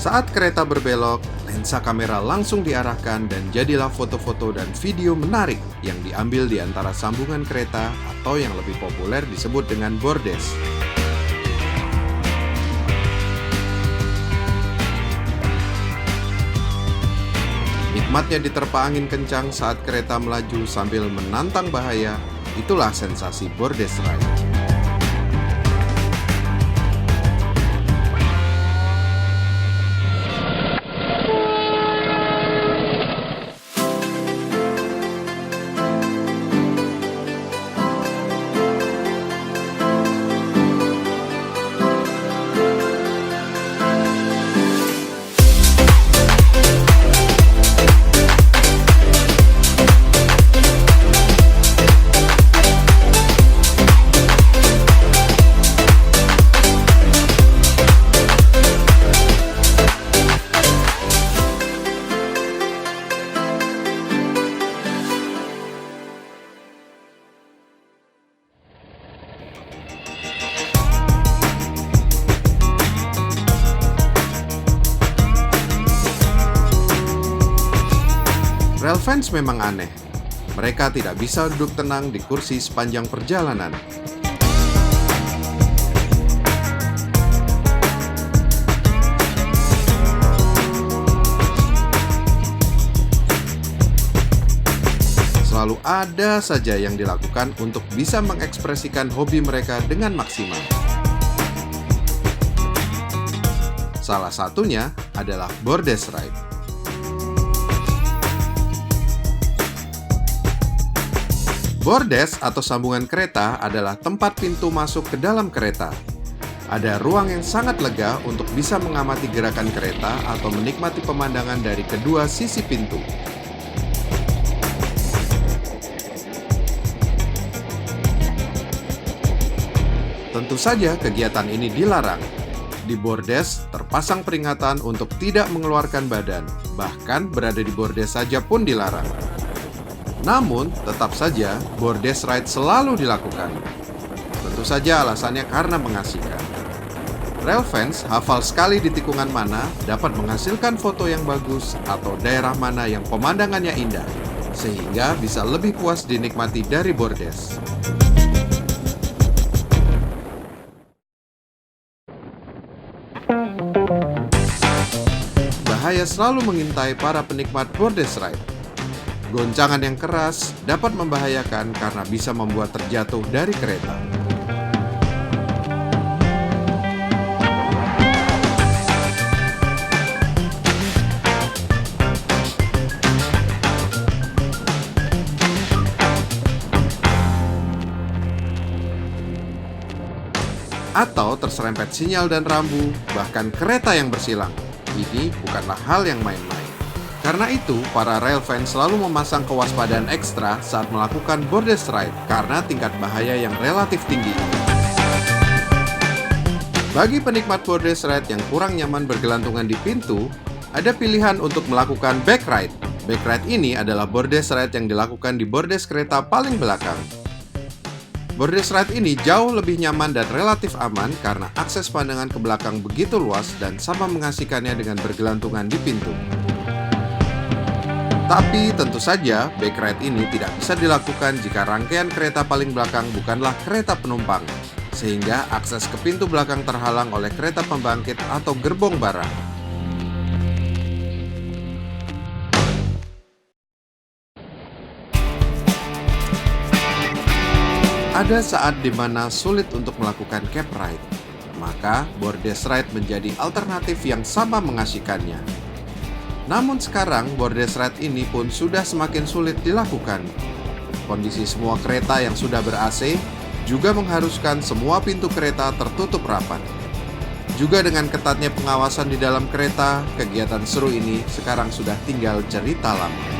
Saat kereta berbelok, lensa kamera langsung diarahkan dan jadilah foto-foto dan video menarik yang diambil di antara sambungan kereta atau yang lebih populer disebut dengan bordes. Nikmatnya diterpa angin kencang saat kereta melaju sambil menantang bahaya, itulah sensasi bordes ride. Rail fans memang aneh. Mereka tidak bisa duduk tenang di kursi sepanjang perjalanan. Selalu ada saja yang dilakukan untuk bisa mengekspresikan hobi mereka dengan maksimal. Salah satunya adalah bordes ride. Bordes atau sambungan kereta adalah tempat pintu masuk ke dalam kereta. Ada ruang yang sangat lega untuk bisa mengamati gerakan kereta atau menikmati pemandangan dari kedua sisi pintu. Tentu saja kegiatan ini dilarang. Di bordes terpasang peringatan untuk tidak mengeluarkan badan, bahkan berada di bordes saja pun dilarang. Namun, tetap saja bordes ride selalu dilakukan. Tentu saja alasannya karena mengasihkan. Rail fans hafal sekali di tikungan mana dapat menghasilkan foto yang bagus atau daerah mana yang pemandangannya indah, sehingga bisa lebih puas dinikmati dari bordes. Bahaya selalu mengintai para penikmat bordes ride. Goncangan yang keras dapat membahayakan karena bisa membuat terjatuh dari kereta. Atau terserempet sinyal dan rambu, bahkan kereta yang bersilang. Ini bukanlah hal yang main-main. Karena itu, para rail fans selalu memasang kewaspadaan ekstra saat melakukan bordes ride karena tingkat bahaya yang relatif tinggi. Bagi penikmat bordes ride yang kurang nyaman bergelantungan di pintu, ada pilihan untuk melakukan back ride. Back ride ini adalah bordes ride yang dilakukan di bordes kereta paling belakang. Bordes ride ini jauh lebih nyaman dan relatif aman karena akses pandangan ke belakang begitu luas dan sama mengasihkannya dengan bergelantungan di pintu. Tapi tentu saja, back ride ini tidak bisa dilakukan jika rangkaian kereta paling belakang bukanlah kereta penumpang, sehingga akses ke pintu belakang terhalang oleh kereta pembangkit atau gerbong barang. Ada saat di mana sulit untuk melakukan cab ride, maka bordes ride menjadi alternatif yang sama mengasihkannya. Namun sekarang bordes ride ini pun sudah semakin sulit dilakukan. Kondisi semua kereta yang sudah ber-AC juga mengharuskan semua pintu kereta tertutup rapat. Juga dengan ketatnya pengawasan di dalam kereta, kegiatan seru ini sekarang sudah tinggal cerita lama.